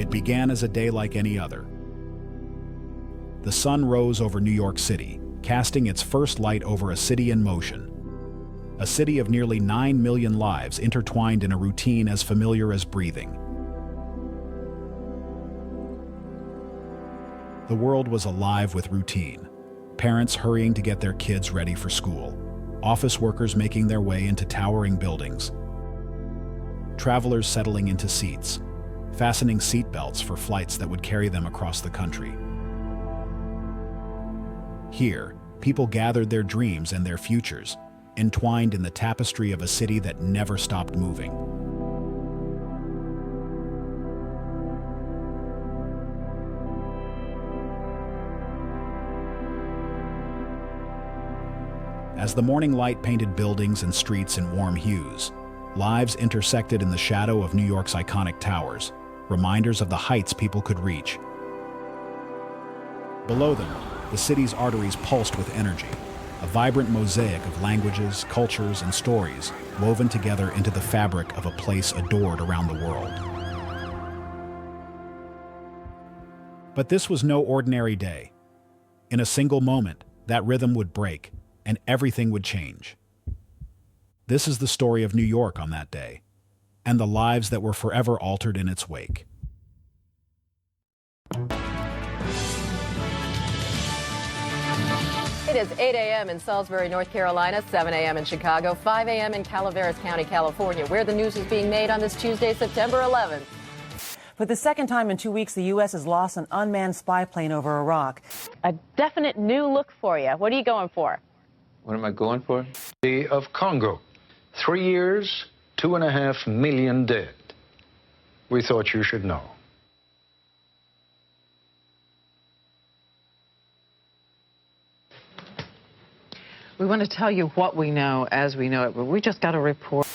It began as a day like any other. The sun rose over New York City, casting its first light over a city in motion. A city of nearly 9 million lives intertwined in a routine as familiar as breathing. The world was alive with routine. Parents hurrying to get their kids ready for school. Office workers making their way into towering buildings. Travelers settling into seats, fastening seatbelts for flights that would carry them across the country. Here, people gathered their dreams and their futures, entwined in the tapestry of a city that never stopped moving. As the morning light painted buildings and streets in warm hues, lives intersected in the shadow of New York's iconic towers, reminders of the heights people could reach. Below them, the city's arteries pulsed with energy, a vibrant mosaic of languages, cultures, and stories woven together into the fabric of a place adored around the world. But this was no ordinary day. In a single moment, that rhythm would break, and everything would change. This is the story of New York on that day, and the lives that were forever altered in its wake. It is 8 a.m. in Salisbury, North Carolina, 7 a.m. in Chicago, 5 a.m. in Calaveras County, California, where the news is being made on this Tuesday, September 11th. For the second time in 2 weeks, the U.S. has lost an unmanned spy plane over Iraq. A definite new look for you. What are you going for? What am I going for? Of Congo. 3 years, 2.5 million dead. We thought you should know. We want to tell you what we know as we know it, but we just got a report.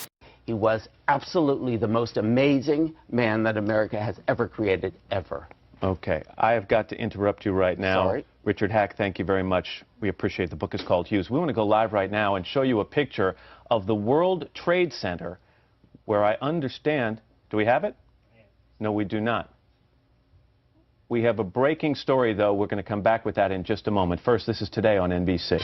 He was absolutely the most amazing man that America has ever created, ever. Okay, I have got to interrupt you right now. Sorry. Richard Hack, thank you very much. We appreciate the book is called Hughes. We want to go live right now and show you a picture of the World Trade Center where I understand, do we have it? No, we do not. We have a breaking story, though. We're going to come back with that in just a moment. First, this is Today on NBC.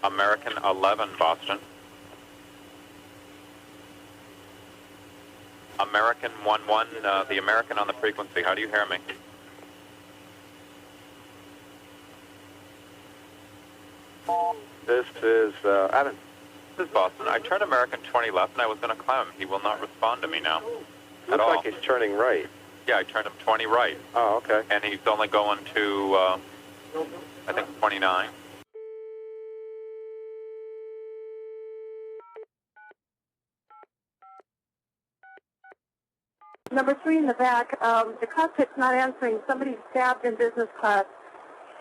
American 11, Boston. American 11, the American on the frequency. How do you hear me? This is Adam. This is Boston. I turned American 20 left and I was going to climb him. He will not respond to me now. Looks like he's turning right. Yeah, I turned him 20 right. Oh, okay. And he's only going to, I think, 29. Number 3 in the back, the cockpit's not answering. Somebody's stabbed in business class.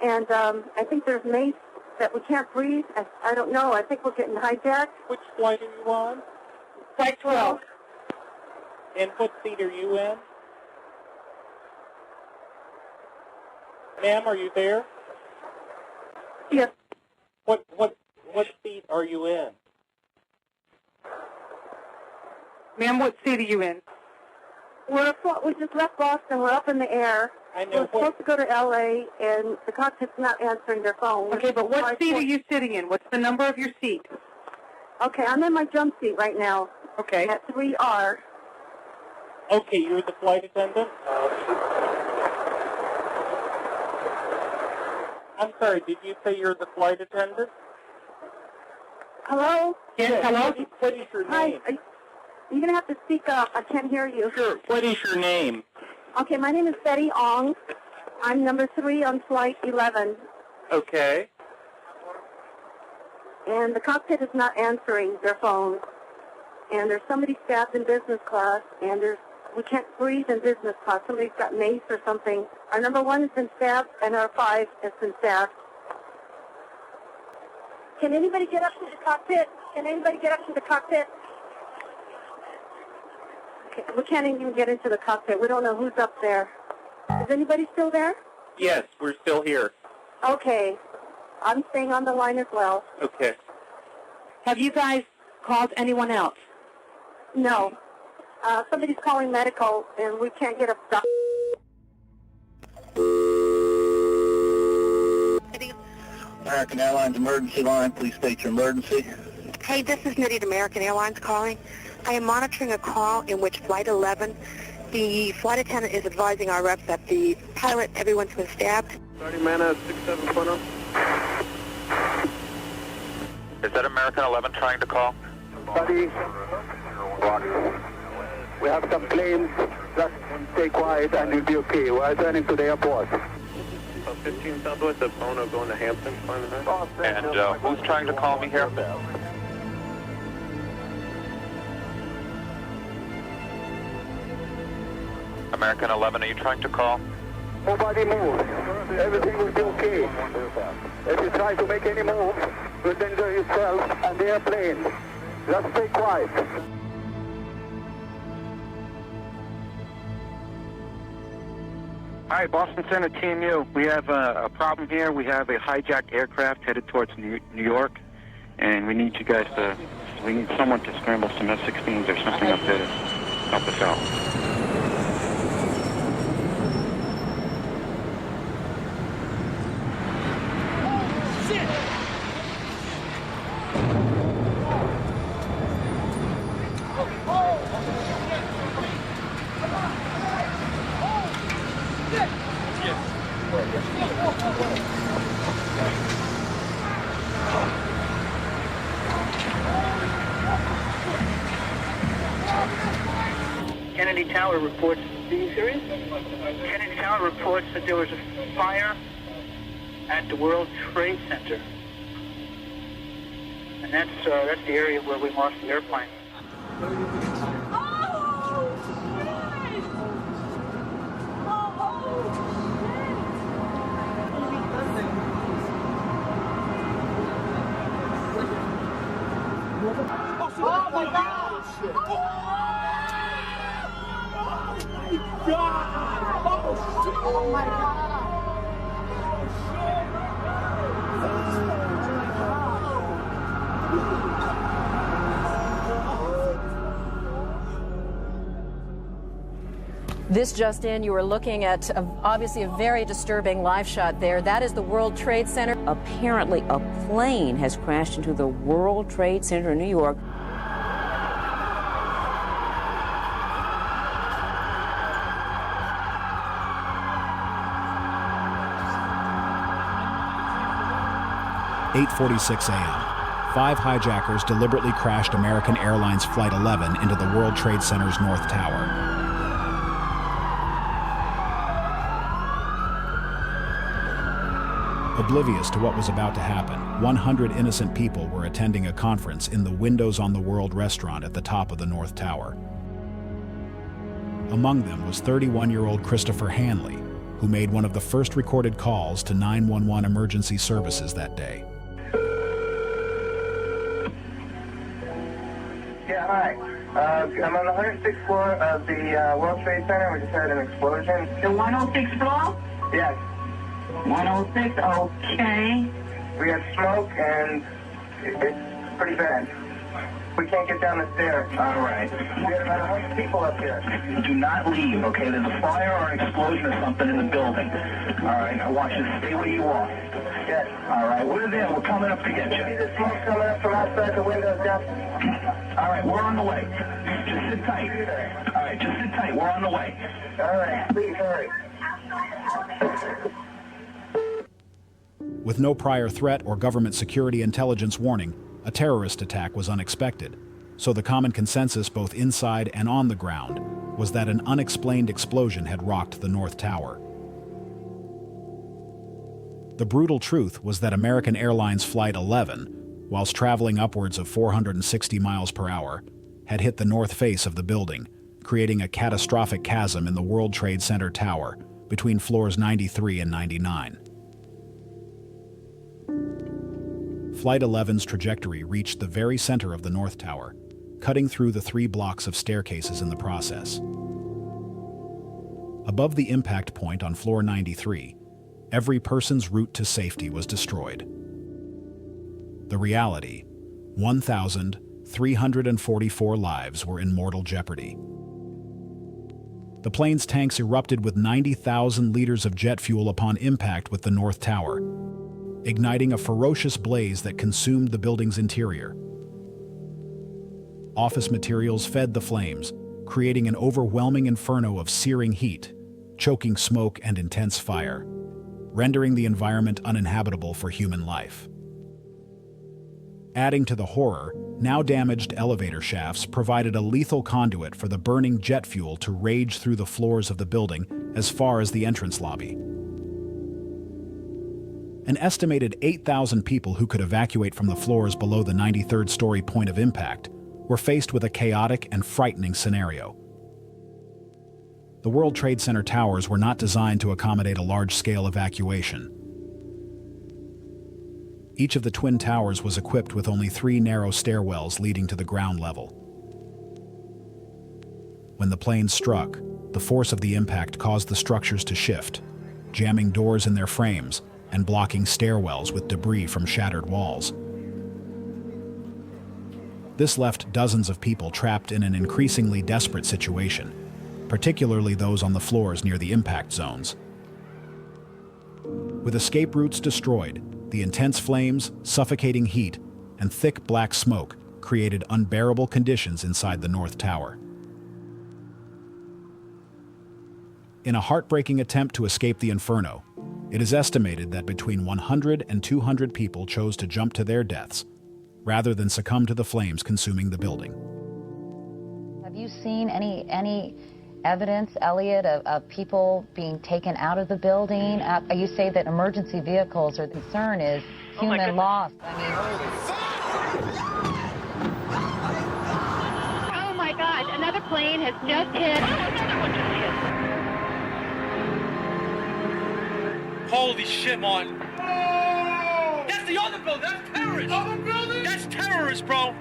And I think there's mace that we can't breathe. I don't know. I think we're getting hijacked. Which flight are you on? Flight 12. And what seat are you in? Ma'am, are you there? Yes. What seat are you in? Ma'am, what seat are you in? We just left Boston. We're up in the air. I know. We're supposed to go to L.A., and the cockpit's not answering their phone. Okay, but what seat are you sitting in? What's the number of your seat? Okay, I'm in my jump seat right now. Okay. At 3R. Okay, you're the flight attendant? I'm sorry, did you say you're the flight attendant? Hello? Yes, hello? What is your name? Hi. You're going to have to speak up. I can't hear you. Sure. What is your name? Okay, my name is Betty Ong. I'm number 3 on flight 11. Okay. And the cockpit is not answering their phone. And there's somebody stabbed in business class, and we can't breathe in business class. Somebody's got mace or something. Our number 1 has been stabbed, and our 5 has been stabbed. Can anybody get up to the cockpit? Can anybody get up to the cockpit? Okay, we can't even get into the cockpit. We don't know who's up there. Is anybody still there? Yes, we're still here. Okay. I'm staying on the line as well. Okay. Have you guys called anyone else? No. Somebody's calling medical, and we can't get a stop. American Airlines emergency line, please state your emergency. Hey, this is Nitty at American Airlines calling. I am monitoring a call in which Flight 11, the flight attendant is advising our reps that the pilot, everyone's been stabbed. 30 Mana 6720. Is that American 11 trying to call? Buddy, we have some planes. Just stay quiet and you'll be okay. We're turning to the airport. 15 Southwest of Bono going to Hampton. And who's trying to call me here? American 11, are you trying to call? Nobody move. Everything will be okay. If you try to make any move, you'll injure yourself and the airplane. Just stay quiet. Hi, Boston Center, Team U. We have a problem here. We have a hijacked aircraft headed towards New York, and we need you guys to, we need someone to scramble some F-16s or something up there to help us out. Kennedy Tower reports. Are you serious? Kennedy Tower reports that there was a fire at the World Trade Center, and that's the area where we lost the airplane. Oh my God! Oh my God! This just in, you are looking at obviously a very disturbing live shot there. That is the World Trade Center. Apparently, a plane has crashed into the World Trade Center in New York. (8:46 a.m.) 5 hijackers deliberately crashed American Airlines Flight 11 into the World Trade Center's North Tower. Oblivious to what was about to happen, 100 innocent people were attending a conference in the Windows on the World restaurant at the top of the North Tower. Among them was 31-year-old Christopher Hanley, who made one of the first recorded calls to 911 emergency services that day. Yeah, hi. I'm on the 106th floor of the World Trade Center. We just had an explosion. The 106th floor? Yes. 106, okay. We have smoke and it's pretty bad. We can't get down the stairs. All right. We have about 100 people up here. Do not leave, okay? There's a fire or an explosion or something in the building. All right, I want you to stay where you are. Yes. All right, we're there. We're coming up to get you. See the smoke coming up from outside the windows down? All right, we're on the way. Just sit tight. All right, just sit tight. We're on the way. All right, please hurry. With no prior threat or government security intelligence warning, a terrorist attack was unexpected, so the common consensus both inside and on the ground was that an unexplained explosion had rocked the North Tower. The brutal truth was that American Airlines Flight 11, whilst traveling upwards of 460 miles per hour, had hit the north face of the building, creating a catastrophic chasm in the World Trade Center tower between floors 93 and 99. Flight 11's trajectory reached the very center of the North Tower, cutting through the 3 blocks of staircases in the process. Above the impact point on floor 93, every person's route to safety was destroyed. The reality, 1,344 lives were in mortal jeopardy. The plane's tanks erupted with 90,000 liters of jet fuel upon impact with the North Tower, igniting a ferocious blaze that consumed the building's interior. Office materials fed the flames, creating an overwhelming inferno of searing heat, choking smoke, and intense fire, rendering the environment uninhabitable for human life. Adding to the horror, now damaged elevator shafts provided a lethal conduit for the burning jet fuel to rage through the floors of the building as far as the entrance lobby. An estimated 8,000 people who could evacuate from the floors below the 93rd story point of impact were faced with a chaotic and frightening scenario. The World Trade Center towers were not designed to accommodate a large-scale evacuation. Each of the twin towers was equipped with only 3 narrow stairwells leading to the ground level. When the plane struck, the force of the impact caused the structures to shift, jamming doors in their frames and blocking stairwells with debris from shattered walls. This left dozens of people trapped in an increasingly desperate situation, particularly those on the floors near the impact zones. With escape routes destroyed, the intense flames, suffocating heat, and thick black smoke created unbearable conditions inside the North Tower. In a heartbreaking attempt to escape the inferno, it is estimated that between 100 and 200 people chose to jump to their deaths, rather than succumb to the flames consuming the building. Have you seen any evidence, Elliot, of people being taken out of the building? You say that emergency vehicles are the concern is human loss. Oh my gosh, another plane has just hit. Another one just hit. Holy shit, Martin. That's the other building. That's terrorists. Other building? That's terrorists, bro.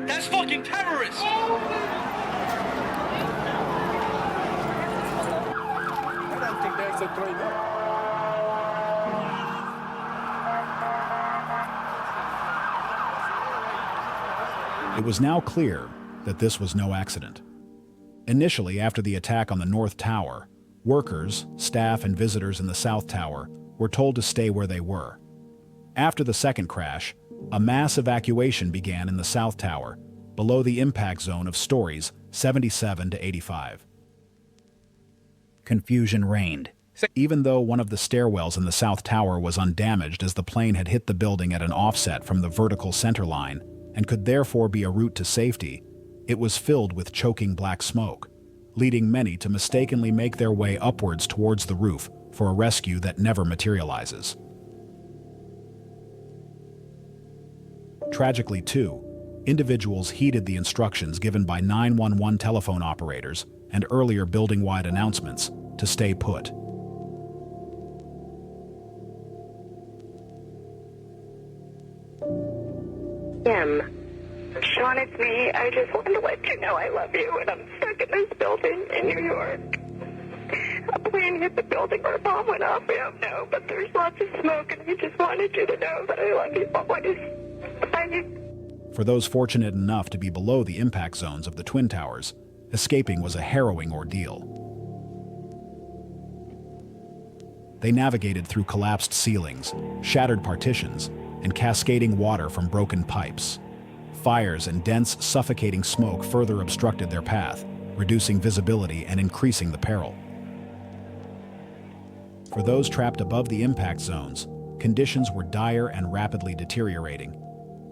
That's fucking terrorists. I don't think that's a plane. It was now clear that this was no accident. Initially, after the attack on the North Tower, workers, staff, and visitors in the South Tower were told to stay where they were. After the second crash, a mass evacuation began in the South Tower, below the impact zone of stories 77 to 85. Confusion reigned. Even though one of the stairwells in the South Tower was undamaged as the plane had hit the building at an offset from the vertical center line and could therefore be a route to safety, it was filled with choking black smoke, leading many to mistakenly make their way upwards towards the roof for a rescue that never materializes. Tragically, too, individuals heeded the instructions given by 911 telephone operators and earlier building-wide announcements to stay put. Sean, it's me. I just wanted to let you know I love you, and I'm stuck in this building in New York. A plane hit the building or a bomb went off, we don't know, but there's lots of smoke, and I just wanted you to know that I love you. For those fortunate enough to be below the impact zones of the Twin Towers, escaping was a harrowing ordeal. They navigated through collapsed ceilings, shattered partitions, and cascading water from broken pipes. Fires and dense, suffocating smoke further obstructed their path, reducing visibility and increasing the peril. For those trapped above the impact zones, conditions were dire and rapidly deteriorating.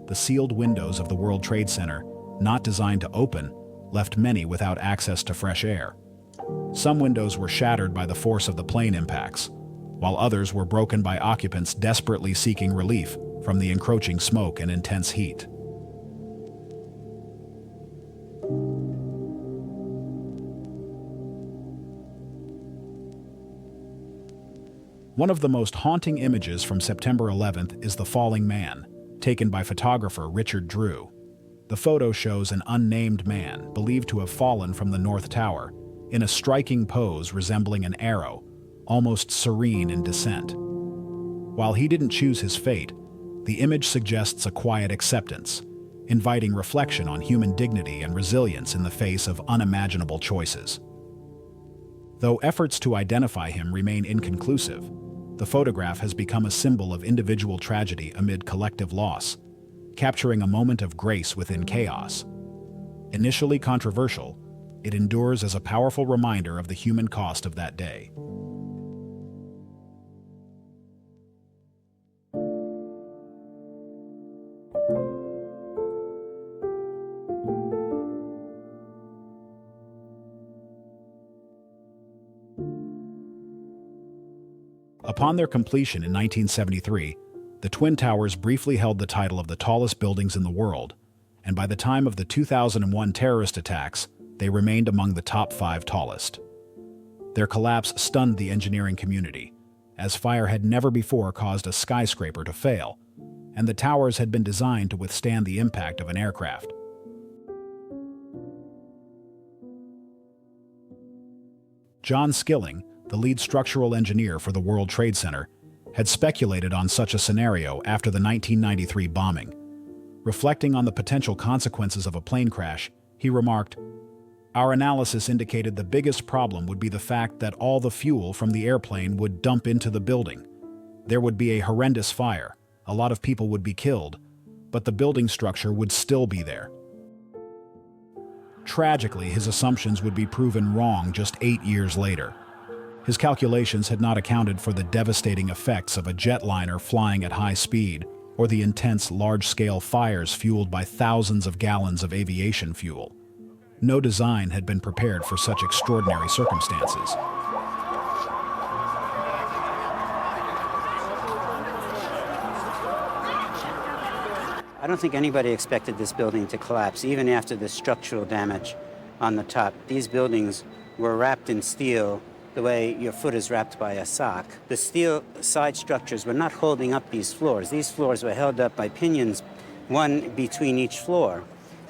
The sealed windows of the World Trade Center, not designed to open, left many without access to fresh air. Some windows were shattered by the force of the plane impacts, while others were broken by occupants desperately seeking relief from the encroaching smoke and intense heat. One of the most haunting images from September 11th is the falling man, taken by photographer Richard Drew. The photo shows an unnamed man believed to have fallen from the North Tower in a striking pose resembling an arrow, almost serene in descent. While he didn't choose his fate, The image suggests a quiet acceptance, inviting reflection on human dignity and resilience in the face of unimaginable choices. Though efforts to identify him remain inconclusive, the photograph has become a symbol of individual tragedy amid collective loss, capturing a moment of grace within chaos. Initially controversial, it endures as a powerful reminder of the human cost of that day. Upon their completion in 1973, the Twin Towers briefly held the title of the tallest buildings in the world, and by the time of the 2001 terrorist attacks, they remained among the top 5 tallest. Their collapse stunned the engineering community, as fire had never before caused a skyscraper to fail, and the towers had been designed to withstand the impact of an aircraft. John Skilling, the lead structural engineer for the World Trade Center, had speculated on such a scenario after the 1993 bombing. Reflecting on the potential consequences of a plane crash, he remarked, "Our analysis indicated the biggest problem would be the fact that all the fuel from the airplane would dump into the building. There would be a horrendous fire, a lot of people would be killed, but the building structure would still be there." Tragically, his assumptions would be proven wrong just 8 years later. His calculations had not accounted for the devastating effects of a jetliner flying at high speed, or the intense, large-scale fires fueled by thousands of gallons of aviation fuel. No design had been prepared for such extraordinary circumstances. I don't think anybody expected this building to collapse, even after the structural damage on the top. These buildings were wrapped in steel the way your foot is wrapped by a sock. The steel side structures were not holding up these floors. These floors were held up by pinions, one between each floor.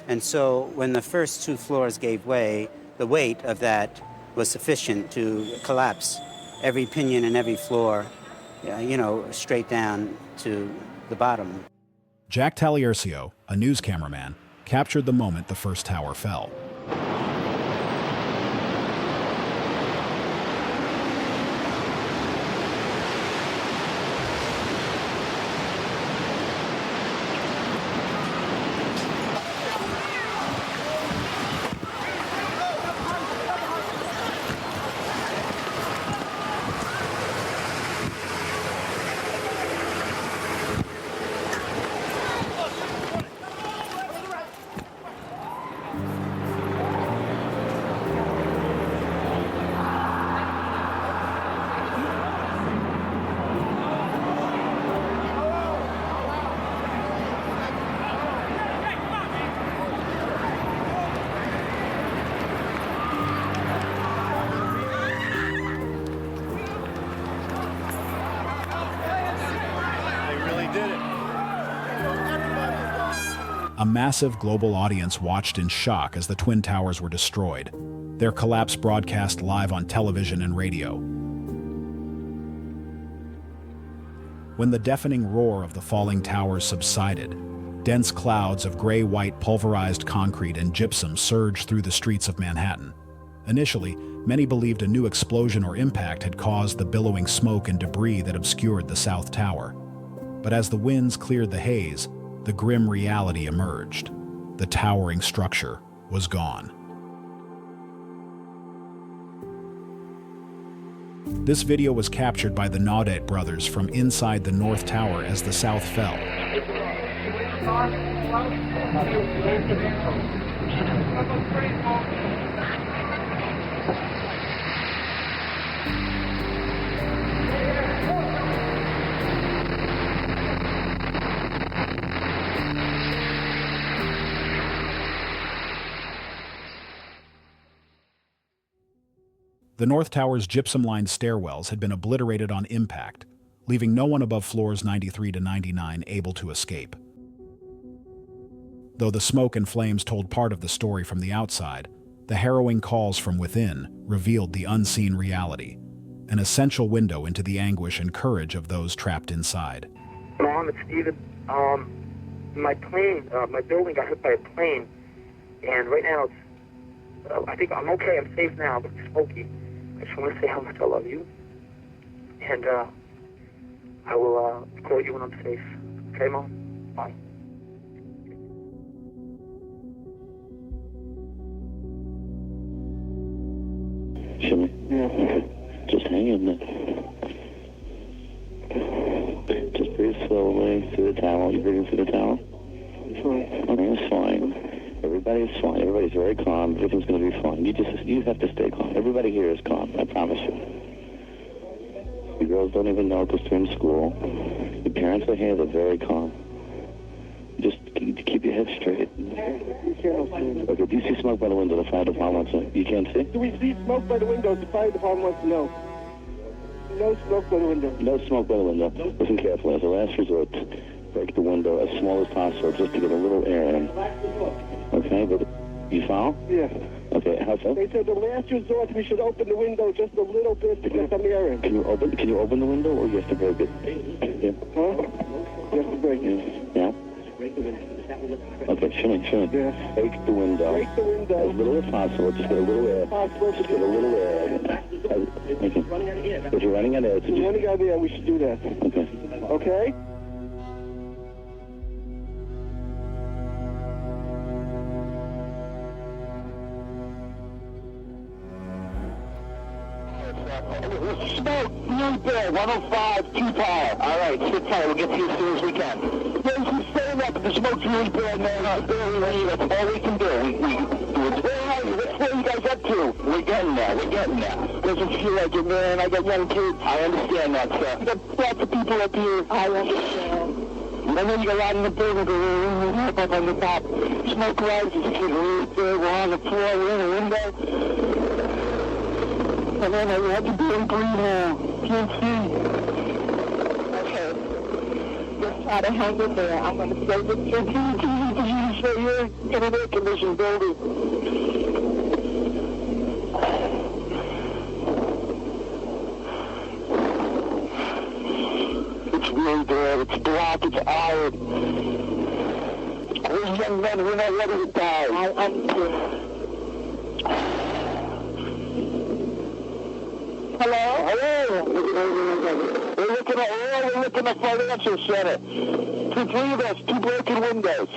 And so when the first 2 floors gave way, the weight of that was sufficient to collapse every pinion and every floor, straight down to the bottom. Jack Taliercio, a news cameraman, captured the moment the first tower fell. A massive global audience watched in shock as the Twin Towers were destroyed, their collapse broadcast live on television and radio. When the deafening roar of the falling towers subsided, dense clouds of gray-white pulverized concrete and gypsum surged through the streets of Manhattan. Initially, many believed a new explosion or impact had caused the billowing smoke and debris that obscured the South Tower. But as the winds cleared the haze, the grim reality emerged. The towering structure was gone. This video was captured by the Naudet brothers from inside the North Tower as the South fell. The North Tower's gypsum-lined stairwells had been obliterated on impact, leaving no one above floors 93 to 99 able to escape. Though the smoke and flames told part of the story from the outside, the harrowing calls from within revealed the unseen reality, an essential window into the anguish and courage of those trapped inside. Mom, it's Steven. My plane, my building got hit by a plane, and right now it's, I think I'm okay, I'm safe now, but it's smoky. I just want to say how much I love you, and I will call you when I'm safe. Okay, Mom? Bye. Shimmy? Yeah. Okay. Just hang in there. Just breathe slowly through the towel. You breathing through the towel? It's fine. Okay, it's fine. Everybody's fine. Everybody's very calm. Everything's going to be fine. You have to stay calm. Everybody here is calm. I promise you. The girls don't even know because they're in school. The parents are here. They're very calm. Just keep your head straight. Okay, do you see smoke by the window? The fire department wants to... You can't see? Do we see smoke by the windows? The fire department wants to know. No smoke by the window. No smoke by the window. Listen carefully. As a last resort, break the window as small as possible just to get a little air in. Okay, but you follow? Yeah. Okay, how so? They said the last resort we should open the window just a little bit to get some air in. Can you open the window or you have to break it? Yeah. Huh? You have to break it. Yeah. Okay, Shimmy. Yeah. Break the window. Break the window. As little as possible. Just get a little air. Just get a little air. Okay. If you're running out of air, If you're running out of air, we should do that. Okay. Okay? Smoke, really bad, 105, 2 power. All right, sit tight. We'll get to you as soon as we can. Yeah, you keep saying that, but the smoke's really bad, man. It's barely rain. That's all we can do. What's what you guys up to? We're getting there. Doesn't feel like it, man. I got young kids. I understand that, sir. You got lots of people up here. I understand. And then you got a lot in the building, up on the top. Smoke rises, it's really bad. We're on the floor, we're in a window. And then I had to be in green now. Can't see. Okay. Just try to hang in there. I'm going to stay with you. Can you stay here in an air-conditioned building? It's really bad. It's black. It's iron. These young men, we're not ready to die. I'm Hello? We're looking at Financial Center. 2 of us, 2 broken windows.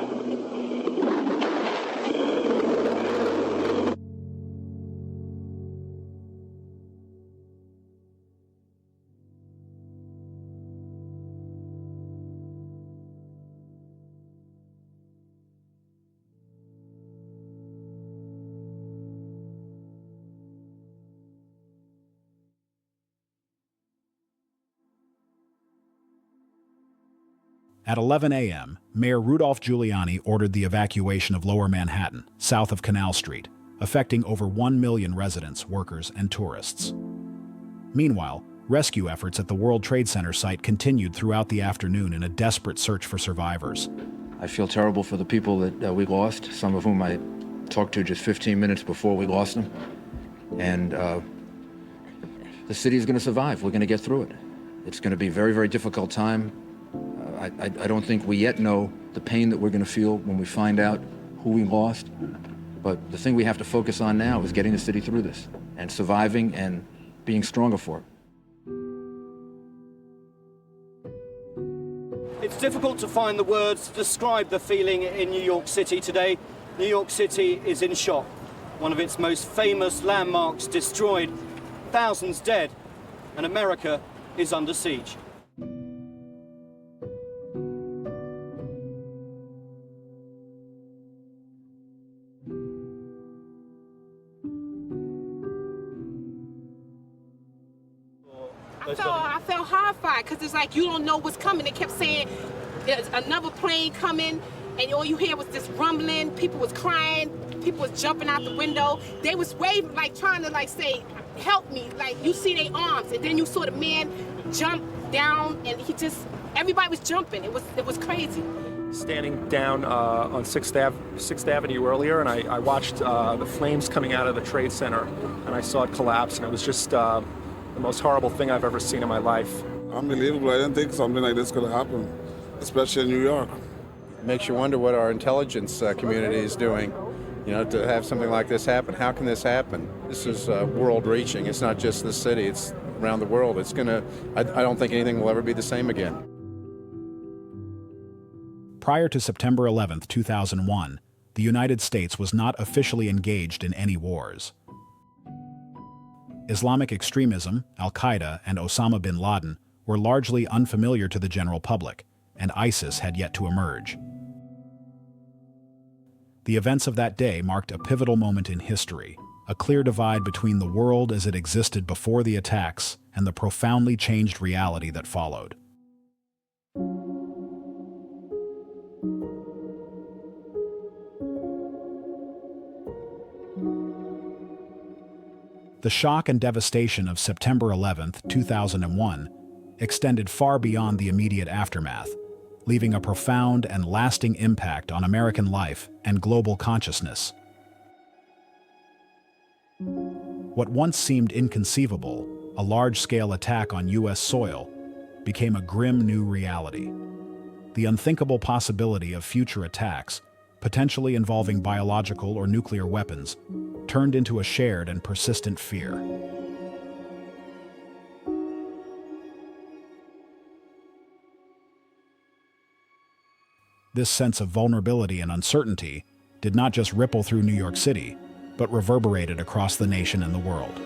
At 11 a.m., Mayor Rudolph Giuliani ordered the evacuation of Lower Manhattan, south of Canal Street, affecting over 1 million residents, workers, and tourists. Meanwhile, rescue efforts at the World Trade Center site continued throughout the afternoon in a desperate search for survivors. I feel terrible for the people that we lost, some of whom I talked to just 15 minutes before we lost them. And the city is going to survive. We're going to get through it. It's going to be a very, very difficult time. I don't think we yet know the pain that we're going to feel when we find out who we lost. But the thing we have to focus on now is getting the city through this and surviving and being stronger for it. It's difficult to find the words to describe the feeling in New York City today. New York City is in shock. One of its most famous landmarks destroyed, thousands dead, and America is under siege. I felt horrified because it's like you don't know what's coming. They kept saying there's another plane coming, and all you hear was this rumbling. People was crying. People was jumping out the window. They was waving, like trying to like say, "Help me!" Like you see their arms, and then you saw the man jump down, and everybody was jumping. It was crazy. Standing down on 6th Avenue earlier, and I watched the flames coming out of the Trade Center, and I saw it collapse, and it was just the most horrible thing I've ever seen in my life. Unbelievable. I didn't think something like this could happen. especially in New York. Makes you wonder what our intelligence community is doing, you know, to have something like this happen. How can this happen? This is world-reaching. It's not just the city, it's around the world. It's gonna, I don't think anything will ever be the same again. Prior to September 11, 2001, the United States was not officially engaged in any wars. Islamic extremism, Al-Qaeda, and Osama bin Laden were largely unfamiliar to the general public, and ISIS had yet to emerge. The events of that day marked a pivotal moment in history, a clear divide between the world as it existed before the attacks and the profoundly changed reality that followed. The shock and devastation of September 11, 2001, extended far beyond the immediate aftermath, leaving a profound and lasting impact on American life and global consciousness. What once seemed inconceivable, a large-scale attack on U.S. soil, became a grim new reality. The unthinkable possibility of future attacks, potentially involving biological or nuclear weapons, turned into a shared and persistent fear. This sense of vulnerability and uncertainty did not just ripple through New York City, but reverberated across the nation and the world.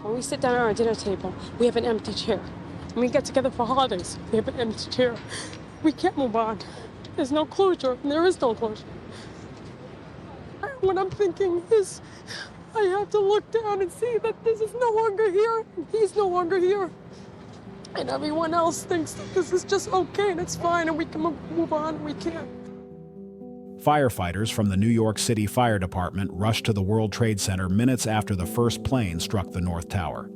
When we sit down at our dinner table, we have an empty chair. When we get together for holidays, we have an empty chair. We can't move on. There's no closure, and there is no closure. What I'm thinking is, I have to look down and see that this is no longer here, and he's no longer here. And everyone else thinks that this is just okay, and it's fine, and we can move on, and we can't. Firefighters from the New York City Fire Department rushed to the World Trade Center minutes after the first plane struck the North Tower.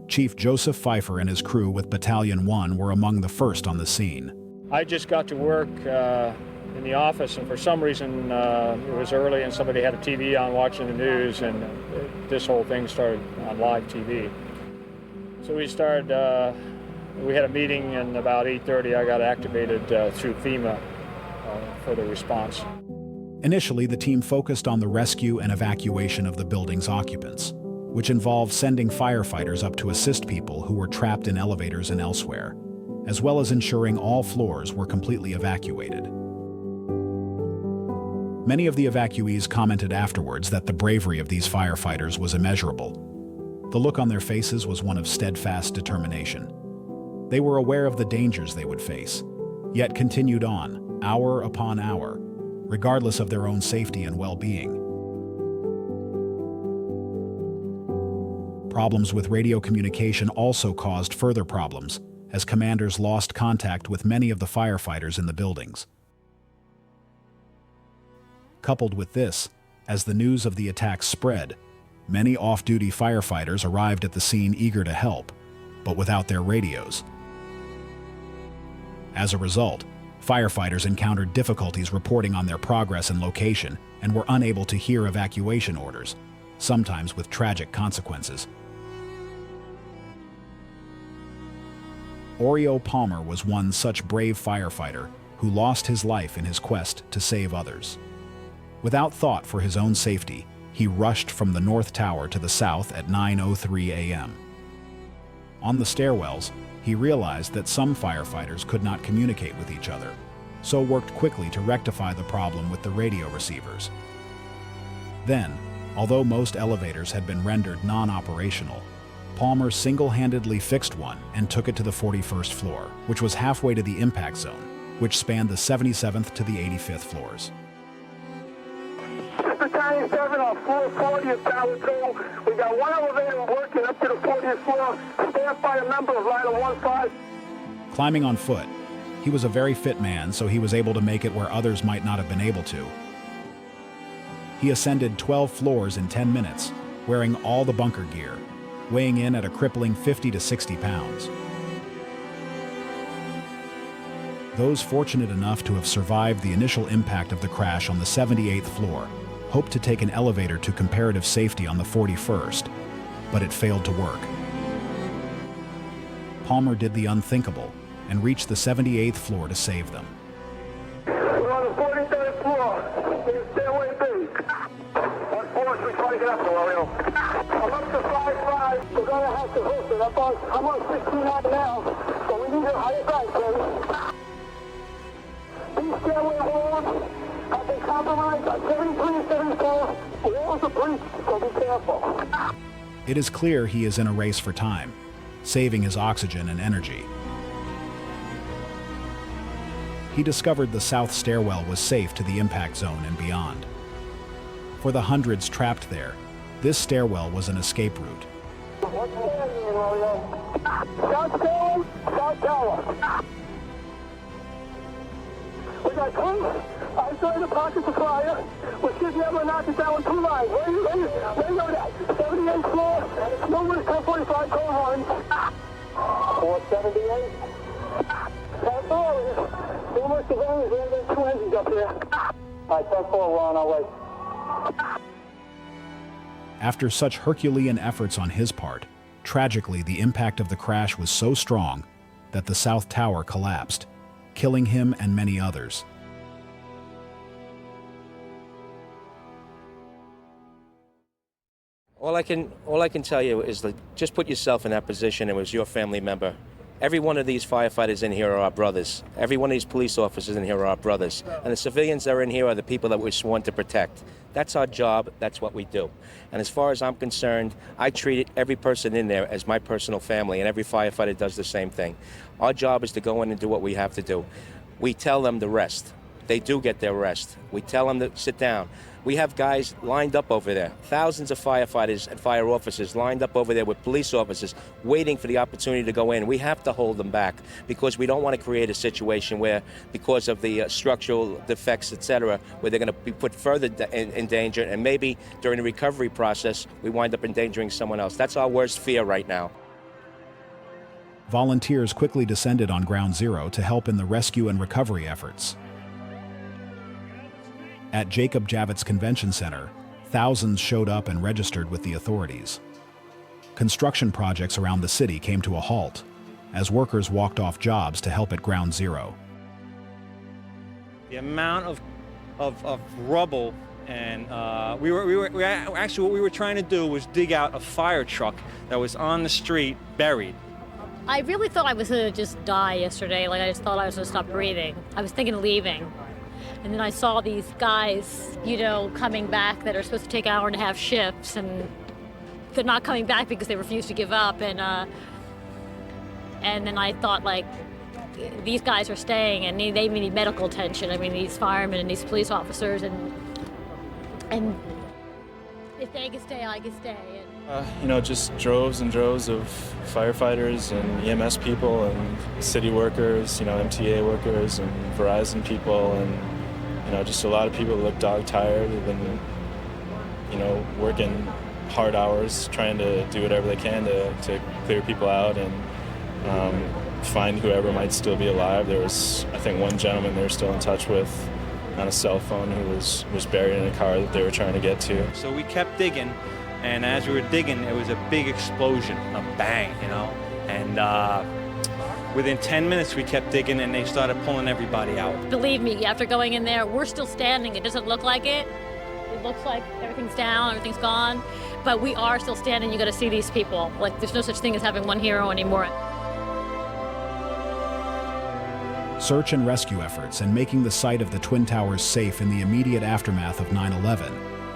Chief Joseph Pfeiffer and his crew with Battalion 1 were among the first on the scene. I just got to work in the office, and for some reason it was early and somebody had a TV on watching the news, and this whole thing started on live TV. So we had a meeting, and about 8:30 I got activated through FEMA for the response. Initially, the team focused on the rescue and evacuation of the building's occupants, which involved sending firefighters up to assist people who were trapped in elevators and elsewhere, as well as ensuring all floors were completely evacuated. Many of the evacuees commented afterwards that the bravery of these firefighters was immeasurable. The look on their faces was one of steadfast determination. They were aware of the dangers they would face, yet continued on, hour upon hour, regardless of their own safety and well-being. Problems with radio communication also caused further problems, as commanders lost contact with many of the firefighters in the buildings. Coupled with this, as the news of the attacks spread, many off-duty firefighters arrived at the scene eager to help, but without their radios. As a result, firefighters encountered difficulties reporting on their progress and location and were unable to hear evacuation orders, sometimes with tragic consequences. Oreo Palmer was one such brave firefighter who lost his life in his quest to save others. Without thought for his own safety, he rushed from the North Tower to the south at 9:03 a.m. On the stairwells, he realized that some firefighters could not communicate with each other, so worked quickly to rectify the problem with the radio receivers. Then, Although most elevators had been rendered non-operational, Palmer single-handedly fixed one and took it to the 41st floor, which was halfway to the impact zone, which spanned the 77th to the 85th floors. Battalion 7 on floor 40 of Tower 2. We got one elevator working up to the 40th floor, staffed by a member of Line 15. Climbing on foot, he was a very fit man, so he was able to make it where others might not have been able to. He ascended 12 floors in 10 minutes, wearing all the bunker gear, weighing in at a crippling 50 to 60 pounds. Those fortunate enough to have survived the initial impact of the crash on the 78th floor hoped to take an elevator to comparative safety on the 41st, but it failed to work. Palmer did the unthinkable and reached the 78th floor to save them. We're on the 43rd floor. It's stairway B. What floor should we try to get up to, Oreo? I'm up to 5-5. We're going to have to host it. I'm on 69 now, so we need a higher back, please. These stairway walls have been compromised on 73 and 74. The walls are breached, so be careful. It is clear he is in a race for time, saving his oxygen and energy. He discovered the south stairwell was safe to the impact zone and beyond. For the hundreds trapped there, this stairwell was an escape route. What's there, Oreo? South tower, south tower. We got two. I started the pocket to fire. We should be able to knock it down with 2 lines. Where you know that? 78th floor. Numbers 1045, code 1. 478. That's all. Numerous civilians, there's 2 engines up here. All right, 10-4, we're on our way. After such Herculean efforts on his part, tragically the impact of the crash was so strong that the South Tower collapsed, killing him and many others. All I can tell you is that just put yourself in that position. It was your family member. Every one of these firefighters in here are our brothers. Every one of these police officers in here are our brothers. And the civilians that are in here are the people that we're sworn to protect. That's our job. That's what we do. And as far as I'm concerned, I treat every person in there as my personal family, and every firefighter does the same thing. Our job is to go in and do what we have to do. We tell them to rest. They do get their rest. We tell them to sit down. We have guys lined up over there, thousands of firefighters and fire officers lined up over there with police officers waiting for the opportunity to go in. We have to hold them back because we don't want to create a situation where, because of the structural defects, etc., where they're going to be put further in danger, and maybe during the recovery process, we wind up endangering someone else. That's our worst fear right now. Volunteers quickly descended on Ground Zero to help in the rescue and recovery efforts. At Jacob Javits Convention Center, thousands showed up and registered with the authorities. Construction projects around the city came to a halt as workers walked off jobs to help at Ground Zero. The amount of rubble, and actually what we were trying to do was dig out a fire truck that was on the street buried. I really thought I was going to just die yesterday. Like, I just thought I was going to stop breathing. I was thinking of leaving. And then I saw these guys, you know, coming back that are supposed to take 1.5-hour shifts, and they're not coming back because they refuse to give up. And then I thought, like, these guys are staying, and they need medical attention. I mean, these firemen and these police officers, and if they can stay, I can stay. You know, just droves and droves of firefighters and EMS people and city workers, you know, MTA workers and Verizon people, and, you know, just a lot of people that look dog-tired. They've been, you know, working hard hours, trying to do whatever they can to clear people out and find whoever might still be alive. There was, I think, one gentleman they were still in touch with on a cell phone who was buried in a car that they were trying to get to. So we kept digging, and as we were digging, it was a big explosion, a bang, you know, and within 10 minutes we kept digging, and they started pulling everybody out. Believe me, after going in there, we're still standing. It doesn't look like it. It looks like everything's down, everything's gone, but we are still standing. You got to see these people. Like, there's no such thing as having one hero anymore. Search and rescue efforts and making the site of the Twin Towers safe in the immediate aftermath of 9/11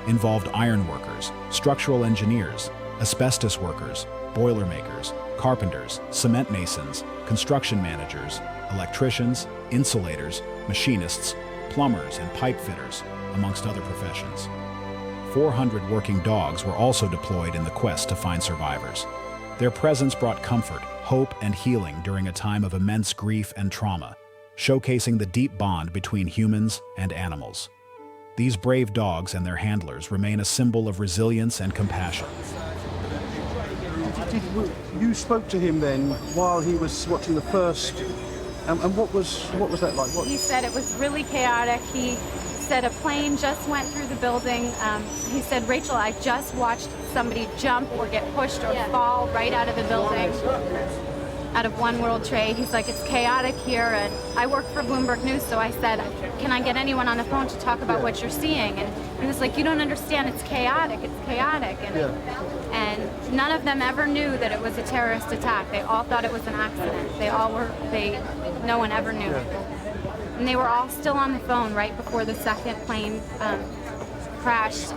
involved iron workers, structural engineers, asbestos workers, boilermakers, carpenters, cement masons, construction managers, electricians, insulators, machinists, plumbers, and pipe fitters, amongst other professions. 400 working dogs were also deployed in the quest to find survivors. Their presence brought comfort, hope, and healing during a time of immense grief and trauma, showcasing the deep bond between humans and animals. These brave dogs and their handlers remain a symbol of resilience and compassion. You spoke to him then while he was watching the first, and what was that like? He said it was really chaotic. He said a plane just went through the building. He said, Rachel, I just watched somebody jump or get pushed or fall right out of the building, out of One World Trade. He's like, it's chaotic here, and I work for Bloomberg News, so I said, can I get anyone on the phone to talk about what you're seeing? And he was like, you don't understand, it's chaotic. And none of them ever knew that it was a terrorist attack. They all thought it was an accident. No one ever knew. And they were all still on the phone right before the second plane crashed.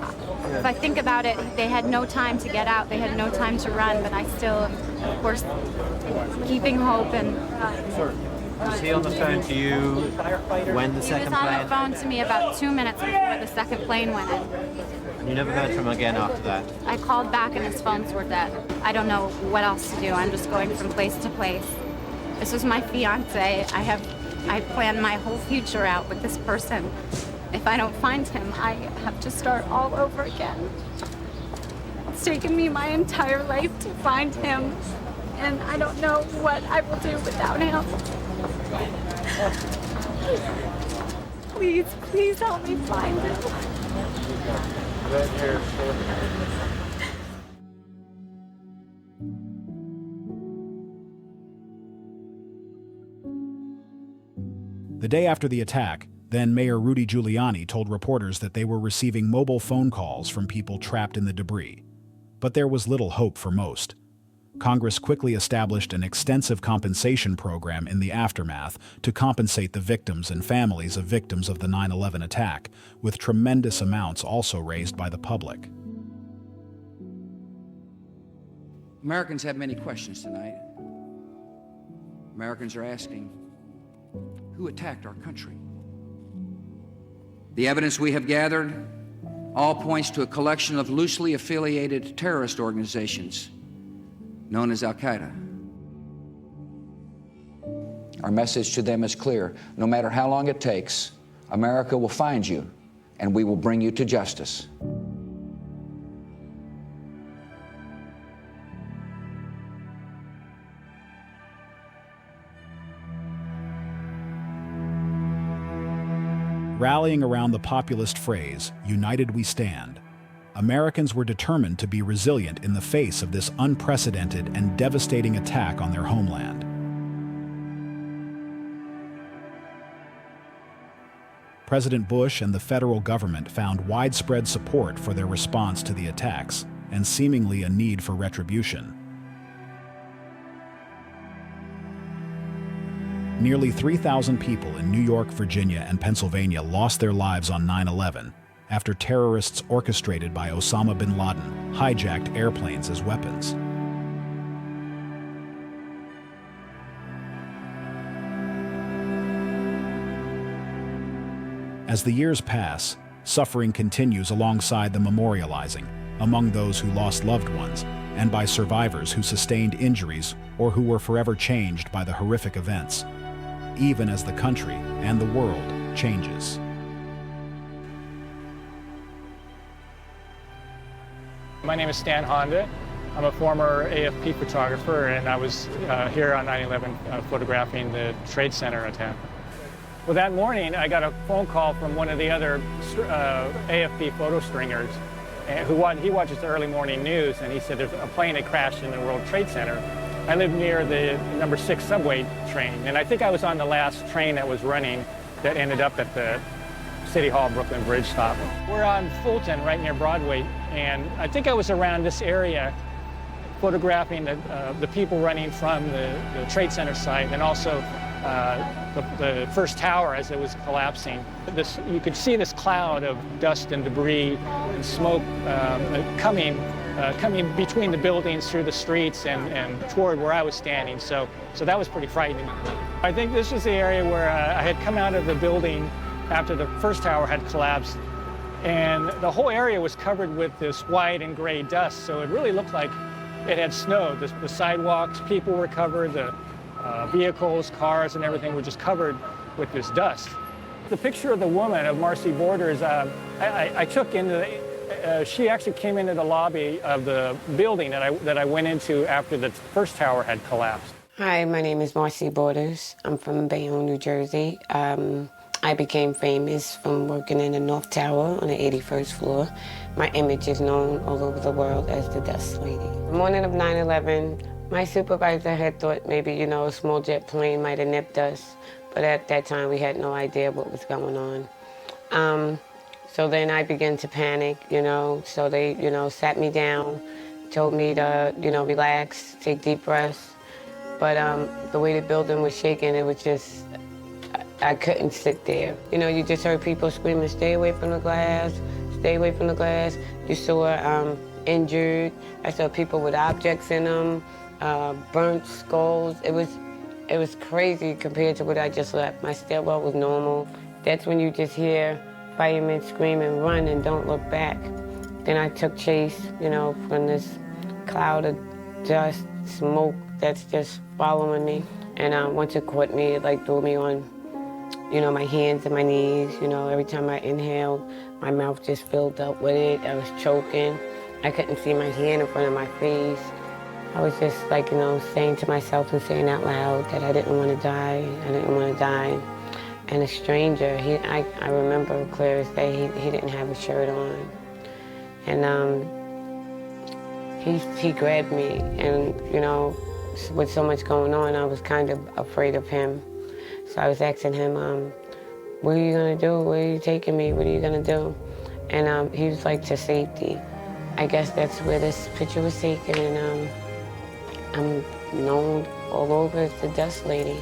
If I think about it, they had no time to get out. They had no time to run, but I still, of course, keeping hope. And was he on the phone to you when the second plane? He was on the phone to me about 2 minutes before the second plane went in. And you never heard from him again after that? I called back and his phones were dead. I don't know what else to do. I'm just going from place to place. This was my fiance. I planned my whole future out with this person. If I don't find him, I have to start all over again. It's taken me my entire life to find him, and I don't know what I will do without him. Please, please help me find him. The day after the attack, then Mayor Rudy Giuliani told reporters that they were receiving mobile phone calls from people trapped in the debris. But there was little hope for most. Congress quickly established an extensive compensation program in the aftermath to compensate the victims and families of victims of the 9/11 attack, with tremendous amounts also raised by the public. Americans have many questions tonight. Americans are asking, who attacked our country? The evidence we have gathered all points to a collection of loosely affiliated terrorist organizations known as Al-Qaeda. Our message to them is clear. No matter how long it takes, America will find you, and we will bring you to justice. Rallying around the populist phrase, "United we stand," Americans were determined to be resilient in the face of this unprecedented and devastating attack on their homeland. President Bush and the federal government found widespread support for their response to the attacks, and seemingly a need for retribution. Nearly 3,000 people in New York, Virginia, and Pennsylvania lost their lives on 9/11 after terrorists orchestrated by Osama bin Laden hijacked airplanes as weapons. As the years pass, suffering continues alongside the memorializing, among those who lost loved ones, and by survivors who sustained injuries or who were forever changed by the horrific events, even as the country and the world changes. My name is Stan Honda. I'm a former AFP photographer, and I was here on 9/11 photographing the Trade Center attack. Well, that morning, I got a phone call from one of the other AFP photo stringers, he watches the early morning news, and he said there's a plane that crashed in the World Trade Center. I live near the number 6 subway train, and I think I was on the last train that was running that ended up at the City Hall Brooklyn Bridge stop. We're on Fulton, right near Broadway, and I think I was around this area photographing the people running from the Trade Center site, and also the first tower as it was collapsing. You could see this cloud of dust and debris and smoke coming between the buildings through the streets and toward where I was standing. So that was pretty frightening. I think this is the area where I had come out of the building after the first tower had collapsed, and the whole area was covered with this white and gray dust, so it really looked like it had snowed. The sidewalks, people were covered, the vehicles, cars, and everything were just covered with this dust. The picture of the woman, of Marcy Borders, I took she actually came into the lobby of the building that I went into after the first tower had collapsed. Hi, my name is Marcy Borders. I'm from Bayonne, New Jersey. I became famous from working in the North Tower on the 81st floor. My image is known all over the world as the Dust Lady. The morning of 9/11, my supervisor had thought maybe, a small jet plane might have nipped us, but at that time we had no idea what was going on. So then I began to panic, so they, sat me down, told me to, relax, take deep breaths. But the way the building was shaking, it was just, I couldn't sit there. You just heard people screaming, stay away from the glass, stay away from the glass. You saw injured. I saw people with objects in them, burnt skulls. It was crazy compared to what I just left. My stairwell was normal. That's when you just hear firemen scream and run and don't look back. Then I took chase, from this cloud of dust, smoke that's just following me. And once it caught me, it threw me on, my hands and my knees. Every time I inhaled, my mouth just filled up with it. I was choking. I couldn't see my hand in front of my face. I was just saying to myself and saying out loud that I didn't want to die. I didn't want to die. And a stranger, I remember clear as day, he didn't have a shirt on. And he grabbed me, and with so much going on, I was kind of afraid of him. So I was asking him, what are you gonna do? Where are you taking me? What are you gonna do? And he was like, to safety. I guess that's where this picture was taken, and I'm known all over as the Dust Lady.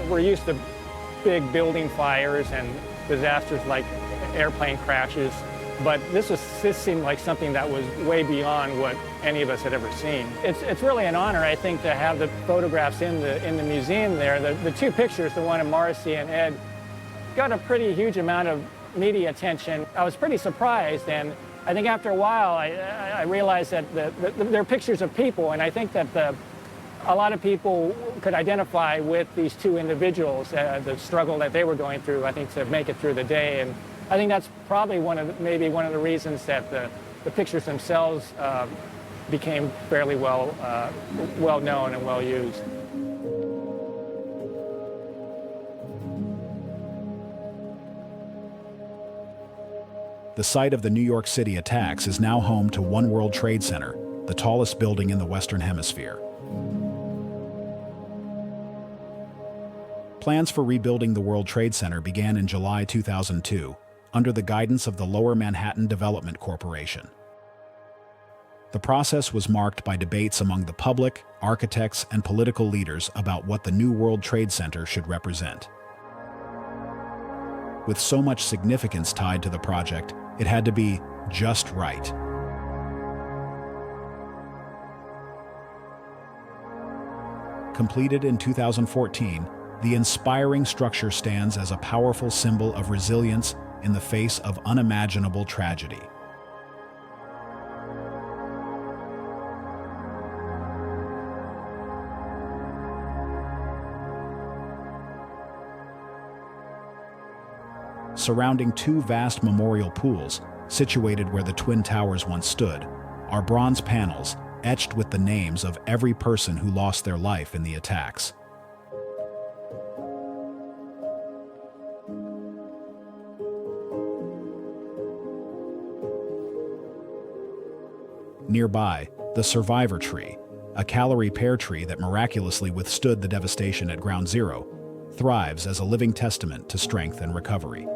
We're used to big building fires and disasters like airplane crashes, but this seemed like something that was way beyond what any of us had ever seen. It's really an honor, I think, to have the photographs in the museum there. The two pictures, the one of Marcy and Ed, got a pretty huge amount of media attention. I was pretty surprised, and I think after a while I realized that they're pictures of people, and I think that a lot of people could identify with these two individuals, the struggle that they were going through, I think, to make it through the day. And I think that's probably maybe one of the reasons that the pictures themselves became fairly well known and well used. The site of the New York City attacks is now home to One World Trade Center, the tallest building in the Western Hemisphere. Plans for rebuilding the World Trade Center began in July 2002 under the guidance of the Lower Manhattan Development Corporation. The process was marked by debates among the public, architects, and political leaders about what the new World Trade Center should represent. With so much significance tied to the project, it had to be just right. Completed in 2014, the inspiring structure stands as a powerful symbol of resilience in the face of unimaginable tragedy. Surrounding two vast memorial pools, situated where the Twin Towers once stood, are bronze panels etched with the names of every person who lost their life in the attacks. Nearby, the Survivor Tree, a Callery pear tree that miraculously withstood the devastation at Ground Zero, thrives as a living testament to strength and recovery.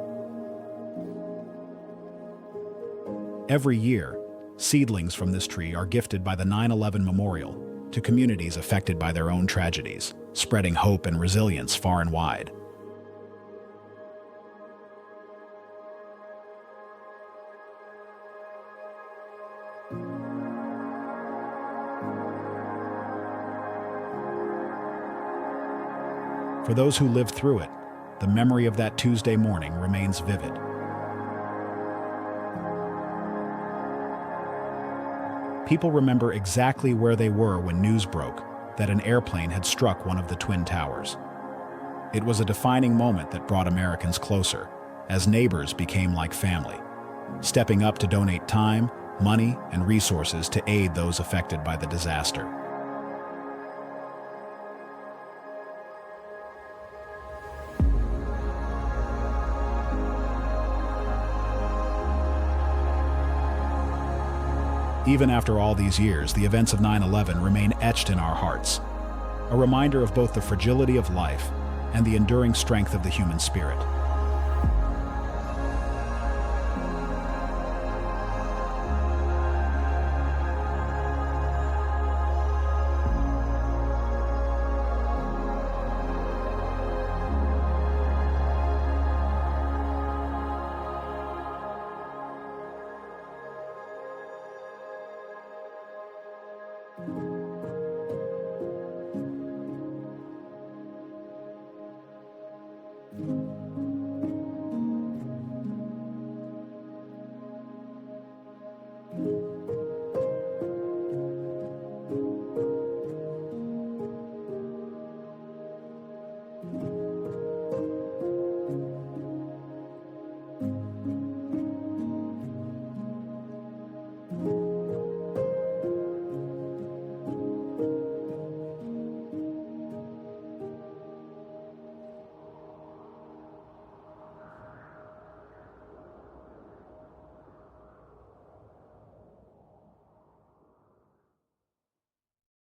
Every year, Seedlings from this tree are gifted by the 9/11 Memorial to communities affected by their own tragedies, spreading hope and resilience far and wide. For those who lived through it, the memory of that Tuesday morning remains vivid. People remember exactly where they were when news broke that an airplane had struck one of the Twin Towers. It was a defining moment that brought Americans closer, as neighbors became like family, stepping up to donate time, money, and resources to aid those affected by the disaster. Even after all these years, the events of 9/11 remain etched in our hearts, a reminder of both the fragility of life and the enduring strength of the human spirit.